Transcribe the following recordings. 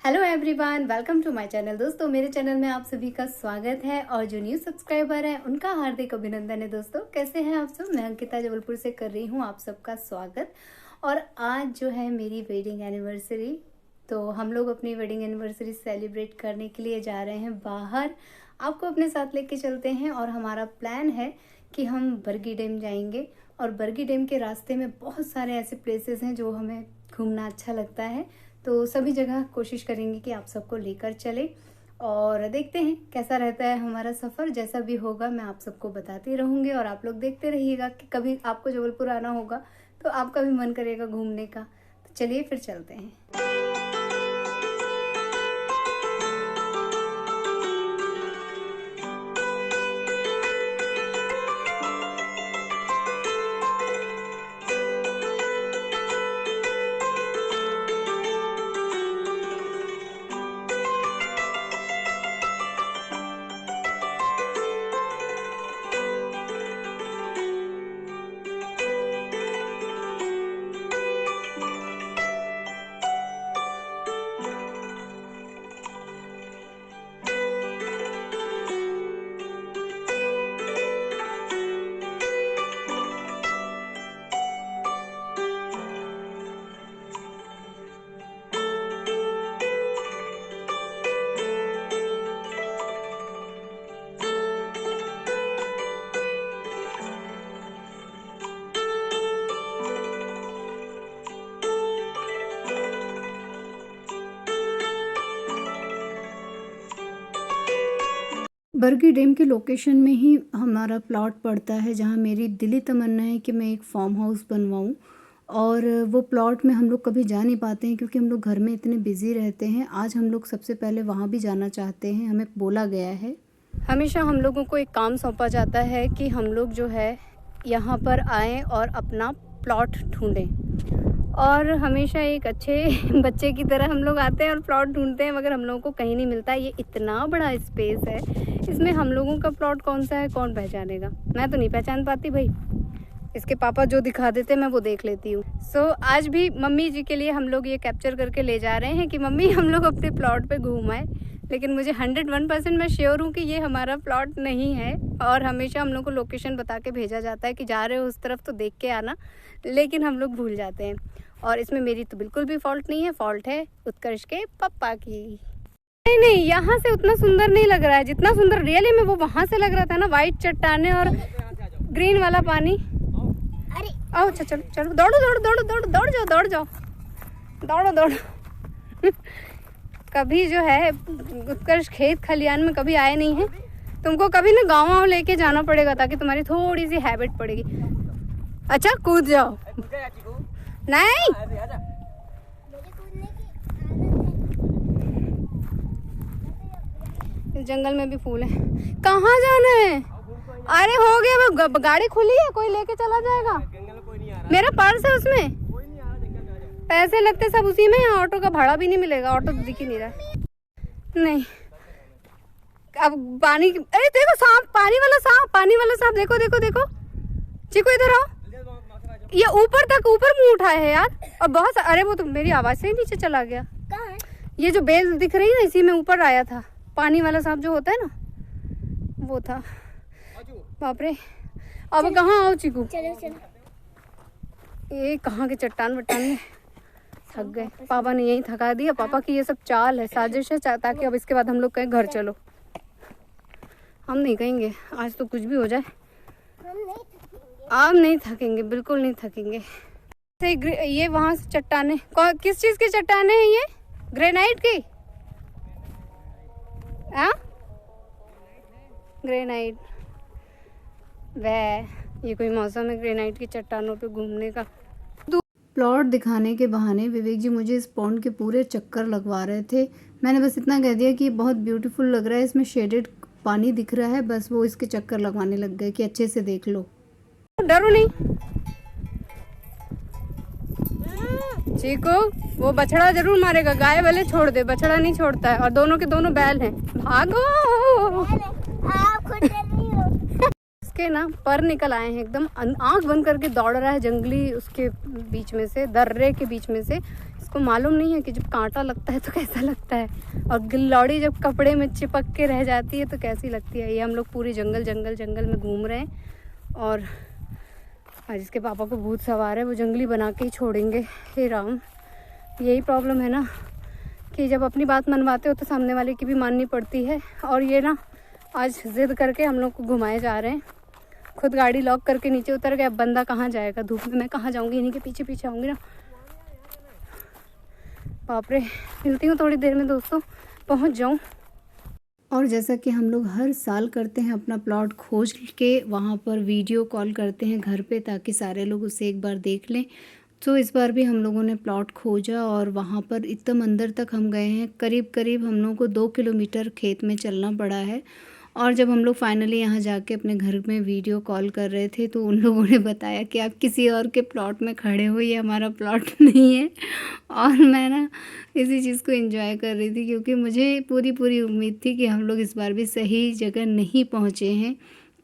Hello everyone, welcome to my channel. दोस्तों, मेरे channel में आप सभी का स्वागत है और जो न्यू सब्सक्राइबर है उनका हार्दिक अभिनंदन है। दोस्तों, कैसे हैं आप सब? मैं अंकिता जबलपुर से कर रही हूं आप सबका स्वागत। और आज जो है मेरी वेडिंग एनिवर्सरी, तो हम लोग अपनी वेडिंग एनिवर्सरी सेलिब्रेट करने के लिए जा रहे हैं बाहर। आपको अपने साथ लेके चलते हैं और हमारा प्लान है कि हम बरगी डैम जाएंगे। और बरगी डैम के रास्ते में बहुत सारे ऐसे प्लेसेस हैं जो हमें घूमना अच्छा लगता है, तो सभी जगह कोशिश करेंगे कि आप सबको लेकर चले और देखते हैं कैसा रहता है हमारा सफ़र। जैसा भी होगा मैं आप सबको बताती रहूँगी और आप लोग देखते रहिएगा कि कभी आपको जबलपुर आना होगा तो आपका भी मन करेगा घूमने का। तो चलिए फिर चलते हैं। बरगी डैम के लोकेशन में ही हमारा प्लॉट पड़ता है, जहाँ मेरी दिली तमन्ना है कि मैं एक फार्म हाउस बनवाऊँ। और वो प्लॉट में हम लोग कभी जा नहीं पाते हैं क्योंकि हम लोग घर में इतने बिज़ी रहते हैं। आज हम लोग सबसे पहले वहाँ भी जाना चाहते हैं, हमें बोला गया है। हमेशा हम लोगों को एक काम सौंपा जाता है कि हम लोग जो है यहाँ पर आएँ और अपना प्लॉट ढूँढें। और हमेशा एक अच्छे बच्चे की तरह हम लोग आते हैं और प्लॉट ढूंढते हैं, मगर हम लोगों को कहीं नहीं मिलता। ये इतना बड़ा स्पेस है, इसमें हम लोगों का प्लॉट कौन सा है कौन पहचानेगा? मैं तो नहीं पहचान पाती भाई। इसके पापा जो दिखा देते मैं वो देख लेती हूँ। सो आज भी मम्मी जी के लिए हम लोग ये कैप्चर करके ले जा रहे हैं कि मम्मी हम लोग अपने प्लॉट पे घूम आए। लेकिन मुझे 101% मैं श्योर हूँ कि ये हमारा प्लॉट नहीं है। और हमेशा हम लोग को लोकेशन बता के भेजा जाता है कि जा रहे हो उस तरफ तो देख के आना, लेकिन हम लोग भूल जाते हैं। और इसमें मेरी तो बिल्कुल भी फॉल्ट नहीं है, फॉल्ट है उत्कर्ष के पापा की। नहीं, यहाँ से उतना सुंदर नहीं लग रहा है जितना सुंदर रियली में वो वहाँ से लग रहा था ना। वाइट चट्टाने और ग्रीन वाला पानी। आओ अच्छा, चलो चलो, दौड़ो दौड़ो दौड़ो दौड़ो, दौड़ जाओ दौड़ जाओ, दौड़ो दौड़ो। कभी जो है उत्कर्ष खेत खलियान में कभी आए नहीं है। तुमको कभी ना गाँव लेके जाना पड़ेगा ताकि तुम्हारी थोड़ी सी हैबिट पड़ेगी। अच्छा कूद जाओ। नहीं इस जंगल में भी फूल है। कहाँ जाना है? अरे हो गया, गाड़ी खुली है, कोई लेके चला जाएगा। मेरा पर्स है उसमें, पैसे लगते सब उसी में। ऑटो का भाड़ा भी नहीं मिलेगा, ऑटो तो दिख ही नहीं रहा। नहीं अब पानी, अरे देखो सांप, पानी वाला सांप, पानी वाला सांप। देखो देखो देखो चिको, इधर आओ। ये ऊपर तक, ऊपर मुंह उठाए है यार। और बहुत अरे वो तो मेरी आवाज से ही नीचे चला गया। कहाँ है? ये जो बेल दिख रही है ना, इसी में ऊपर आया था। पानी वाला सांप जो होता है ना, वो था। बाप रे, अब कहाँ आओ चिकू? चलो चलो। ये कहाँ के चट्टान वट्टान में थक गए। पापा ने यही थका दिया। पापा की ये सब चाल है, साजिश है, ताकि अब इसके बाद हम लोग कहें घर चलो। हम नहीं कहेंगे, आज तो कुछ भी हो जाए आप नहीं थकेंगे, बिल्कुल नहीं थकेंगे। ये वहां से चट्टाने, किस चीज की चट्टाने हैं ये? ग्रेनाइट की? हाँ ग्रेनाइट। वह ये कोई मौसम है ग्रेनाइट की चट्टानों पे घूमने का? प्लॉट दिखाने के बहाने विवेक जी मुझे इस पॉन्ड के पूरे चक्कर लगवा रहे थे। मैंने बस इतना कह दिया कि बहुत ब्यूटीफुल लग रहा है, इसमें शेडेड पानी दिख रहा है, बस वो इसके चक्कर लगवाने लग गए कि अच्छे से देख लो। डरो नहीं चीकू, वो बछड़ा जरूर मारेगा। गाय वाले छोड़ दे, बछड़ा नहीं छोड़ता है। और दोनों के दोनों बैल हैं। भागो। आप खुद नहीं हो। इसके ना पर निकल आए हैं, एकदम आंख बंद करके दौड़ रहा है जंगली उसके बीच में से, दर्रे के बीच में से। इसको मालूम नहीं है कि जब कांटा लगता है तो कैसा लगता है, और गिल्लौड़ी जब कपड़े में चिपक के रह जाती है तो कैसी लगती है। ये हम लोग पूरी जंगल में घूम रहे हैं, और आज इसके पापा को भूत सवार है, वो जंगली बना के ही छोड़ेंगे। हे राम, यही प्रॉब्लम है ना कि जब अपनी बात मनवाते हो तो सामने वाले की भी माननी पड़ती है। और ये ना आज जिद करके हम लोग को घुमाए जा रहे हैं। खुद गाड़ी लॉक करके नीचे उतर गए, अब बंदा कहाँ जाएगा धूप में, मैं कहाँ जाऊँगी, इन्हीं के पीछे पीछे आऊँगी ना। बाप रे, मिलती हूँ थोड़ी देर में दोस्तों, पहुँच जाऊँ। और जैसा कि हम लोग हर साल करते हैं, अपना प्लॉट खोज के वहाँ पर वीडियो कॉल करते हैं घर पे, ताकि सारे लोग उसे एक बार देख लें। तो इस बार भी हम लोगों ने प्लॉट खोजा और वहाँ पर एकदम अंदर तक हम गए हैं। करीब हम लोगों को 2 किलोमीटर खेत में चलना पड़ा है। और जब हम लोग फाइनली यहाँ जाके अपने घर में वीडियो कॉल कर रहे थे तो उन लोगों ने बताया कि आप किसी और के प्लॉट में खड़े हो, ये हमारा प्लॉट नहीं है। और मैं ना इसी चीज़ को एंजॉय कर रही थी, क्योंकि मुझे पूरी उम्मीद थी कि हम लोग इस बार भी सही जगह नहीं पहुँचे हैं,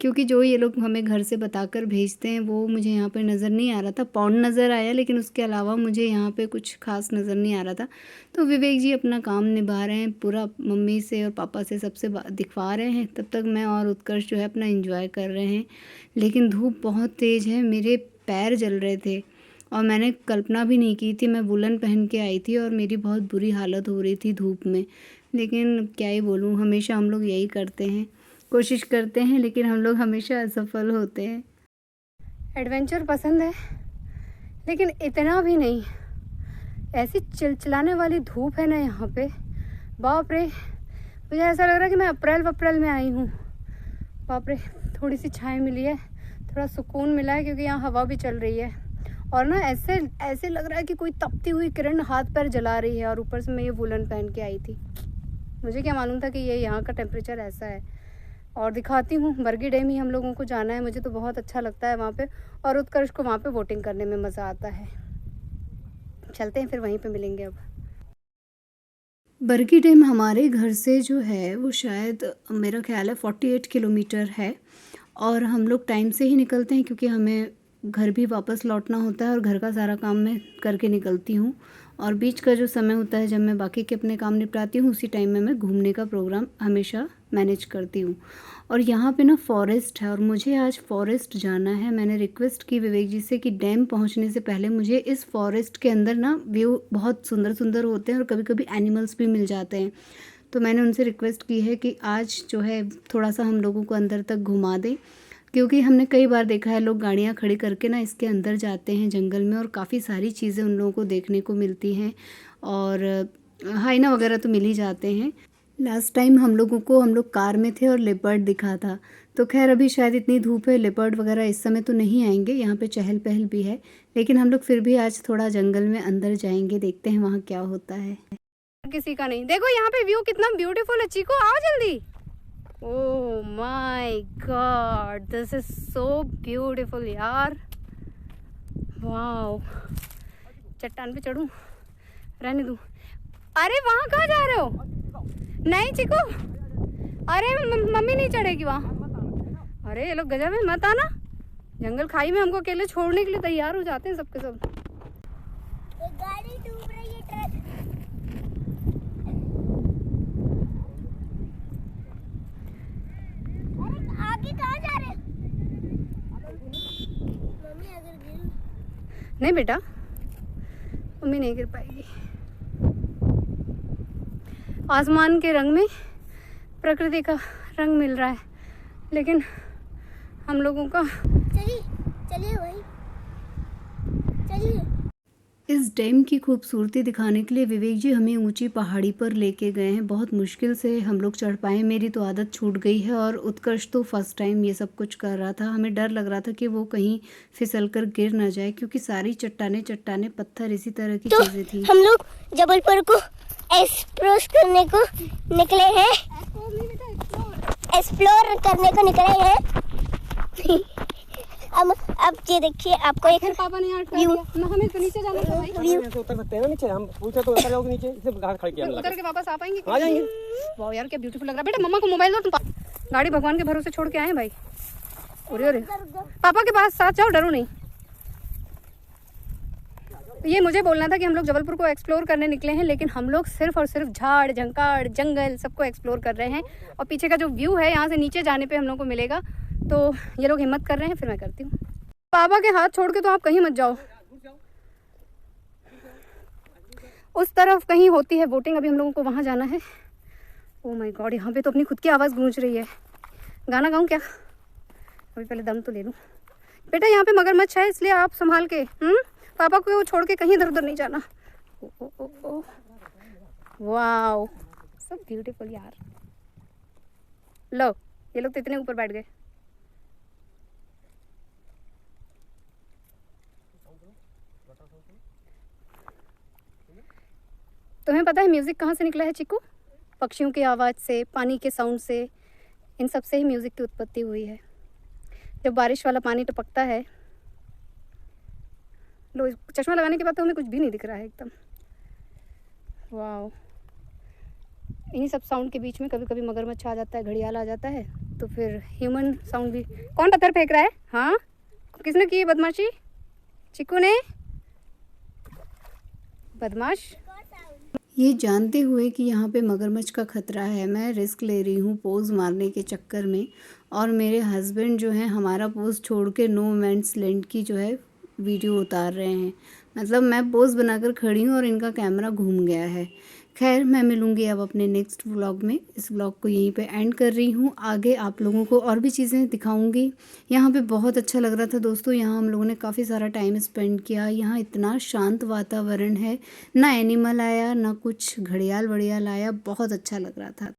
क्योंकि जो ये लोग हमें घर से बताकर भेजते हैं वो मुझे यहाँ पे नज़र नहीं आ रहा था। पौंड नज़र आया, लेकिन उसके अलावा मुझे यहाँ पे कुछ खास नज़र नहीं आ रहा था। तो विवेक जी अपना काम निभा रहे हैं पूरा, मम्मी से और पापा से सबसे दिखवा रहे हैं, तब तक मैं और उत्कर्ष जो है अपना एंजॉय कर रहे हैं। लेकिन धूप बहुत तेज़ है, मेरे पैर जल रहे थे, और मैंने कल्पना भी नहीं की थी। मैं वुलन पहन के आई थी और मेरी बहुत बुरी हालत हो रही थी धूप में। लेकिन क्या ही बोलूँ, हमेशा हम लोग यही करते हैं, कोशिश करते हैं, लेकिन हम लोग हमेशा असफल होते हैं। एडवेंचर पसंद है, लेकिन इतना भी नहीं। ऐसी चिलचिलाने वाली धूप है ना यहाँ पे, बाप रे, मुझे ऐसा लग रहा है कि मैं अप्रैल में आई हूँ। बाप रे, थोड़ी सी छाया मिली है, थोड़ा सुकून मिला है, क्योंकि यहाँ हवा भी चल रही है। और ना ऐसे लग रहा है कि कोई तपती हुई किरण हाथ पैर जला रही है, और ऊपर से मैं ये वुलन पहन के आई थी। मुझे क्या मालूम था कि ये यहाँ का टेम्परेचर ऐसा है। और दिखाती हूँ, बरगी डैम ही हम लोगों को जाना है, मुझे तो बहुत अच्छा लगता है वहाँ पे, और उत्कर्ष को वहाँ पे बोटिंग करने में मज़ा आता है। चलते हैं फिर, वहीं पे मिलेंगे। अब बरगी डैम हमारे घर से जो है वो शायद मेरा ख्याल है 48 किलोमीटर है, और हम लोग टाइम से ही निकलते हैं, क्योंकि हमें घर भी वापस लौटना होता है और घर का सारा काम मैं करके निकलती हूँ। और बीच का जो समय होता है जब मैं बाकी के अपने काम निपटाती हूँ, उसी टाइम में मैं घूमने का प्रोग्राम हमेशा मैनेज करती हूँ। और यहाँ पे ना फॉरेस्ट है, और मुझे आज फॉरेस्ट जाना है। मैंने रिक्वेस्ट की विवेक जी से कि डैम पहुँचने से पहले मुझे इस फॉरेस्ट के अंदर ना व्यू बहुत सुंदर होते हैं, और कभी कभी एनिमल्स भी मिल जाते हैं। तो मैंने उनसे रिक्वेस्ट की है कि आज जो है थोड़ा सा हम लोगों को अंदर तक घुमा दें, क्योंकि हमने कई बार देखा है लोग गाड़ियाँ खड़ी करके ना इसके अंदर जाते हैं जंगल में, और काफ़ी सारी चीज़ें उन लोगों को देखने को मिलती हैं, और हाइना वगैरह तो मिल ही जाते हैं। लास्ट टाइम हम लोग कार में थे और लेपर्ड दिखा था। तो खैर अभी शायद इतनी धूप है, लेपर्ड वगैरह इस समय तो नहीं आएंगे, यहाँ पे चहल पहल भी है, लेकिन हम लोग फिर भी आज थोड़ा जंगल में अंदर जाएंगे, देखते हैं वहाँ क्या होता है। किसी का नहीं। देखो यहाँ पे व्यू कितना ब्यूटीफुल है, चीकू आओ जल्दी। Oh my God, this is so beautiful यार, वाओ। चट्टान पे चढ़ूं, रहने दूं। अरे वहाँ कहाँ जा रहे हो? नहीं चिकू, अरे मम्मी नहीं चढ़ेगी वहाँ। अरे ये लोग गजब है, मत आना। जंगल खाई में हमको अकेले छोड़ने के लिए तैयार हो जाते हैं सबके सब। एक गाड़ी डूब रही है, ट्रक। अरे आगे कहाँ जा रहे? मम्मी अगर गिर। नहीं बेटा, मम्मी नहीं गिर पाएगी। आसमान के रंग में प्रकृति का रंग मिल रहा है, लेकिन हम लोगों का। चलिए वही, चलिए। इस डैम की खूबसूरती दिखाने के लिए विवेक जी हमें ऊंची पहाड़ी पर लेके गए हैं। बहुत मुश्किल से हम लोग चढ़ पाए, मेरी तो आदत छूट गई है, और उत्कर्ष तो फर्स्ट टाइम ये सब कुछ कर रहा था। हमें डर लग रहा था कि वो कहीं फिसल कर गिर ना जाए, क्योंकि सारी चट्टाने पत्थर इसी तरह की चीज़ें थी। हम लोग जबलपुर को एक्सप्लोर करने को निकले हैं, एक्सप्लोर करने को निकले हैं। अब ये देखिए, आपको एक पापा ने व्यू, हमें तो नीचे जाना है भाई। व्यू उतर सकते हैं ना नीचे, हम पूछे तो उतर जाओगे नीचे, इसे गाड़ी खड़ी किया उतर के वापस आ पाएंगे? आ जाएंगे। वाह यार क्या ब्यूटीफुल लग रहा है। बेटा मम्मा को मोबाइल दो, तुम गाड़ी भगवान के भरोसे छोड़ के आए भाई। अरे पापा के पास साथ जाओ, डरो नहीं। ये मुझे बोलना था कि हम लोग जबलपुर को एक्सप्लोर करने निकले हैं, लेकिन हम लोग सिर्फ और सिर्फ झाड़ झंकाड़ जंगल सबको एक्सप्लोर कर रहे हैं। और पीछे का जो व्यू है यहाँ से नीचे जाने पे हम लोग को मिलेगा। तो ये लोग हिम्मत कर रहे हैं, फिर मैं करती हूँ। पापा के हाथ छोड़ के तो आप कहीं मत जाओ। उस तरफ कहीं होती है बोटिंग, अभी हम लोगों को वहाँ जाना है। ओह माय गॉड, यहाँ पे तो अपनी खुद की आवाज़ गूंज रही है। गाना गाऊँ क्या? अभी पहले दम तो ले लूँ। बेटा यहाँ पे मगरमच्छ है, इसलिए आप संभाल के पापा को छोड़ के कहीं इधर उधर नहीं जाना। ओ ओ ओ ओ वाओ, सब ब्यूटीफुल यार। लो, ये लोग तो इतने ऊपर बैठ गए। तुम्हें पता है म्यूज़िक कहाँ से निकला है चिक्कू? पक्षियों की आवाज़ से, पानी के साउंड से, इन सब से ही म्यूज़िक की उत्पत्ति हुई है। जब बारिश वाला पानी टपकता है, लो चश्मा लगाने के बाद तो हमें कुछ भी नहीं दिख रहा है एकदम। वाओ, इन्हीं सब साउंड के बीच में कभी कभी मगरमच्छ आ जाता है, घड़ियाल आ जाता है, तो फिर ह्यूमन साउंड भी। कौन पत्थर फेंक रहा है? हाँ, किसने की बदमाशी? चिक्कू ने? बदमाश। ये जानते हुए कि यहाँ पे मगरमच्छ का ख़तरा है, मैं रिस्क ले रही हूँ पोज़ मारने के चक्कर में। और मेरे हस्बैंड जो है हमारा पोज़ छोड़ के नो मैंस लैंड की जो है वीडियो उतार रहे हैं। मतलब मैं पोज़ बनाकर खड़ी हूँ और इनका कैमरा घूम गया है। खैर, मैं मिलूँगी अब अपने नेक्स्ट व्लॉग में। इस व्लॉग को यहीं पे एंड कर रही हूँ। आगे आप लोगों को और भी चीज़ें दिखाऊंगी। यहाँ पे बहुत अच्छा लग रहा था दोस्तों, यहाँ हम लोगों ने काफ़ी सारा टाइम स्पेंड किया। यहाँ इतना शांत वातावरण है, ना एनिमल आया ना कुछ घड़ियाल वड़ियाल आया, बहुत अच्छा लग रहा था।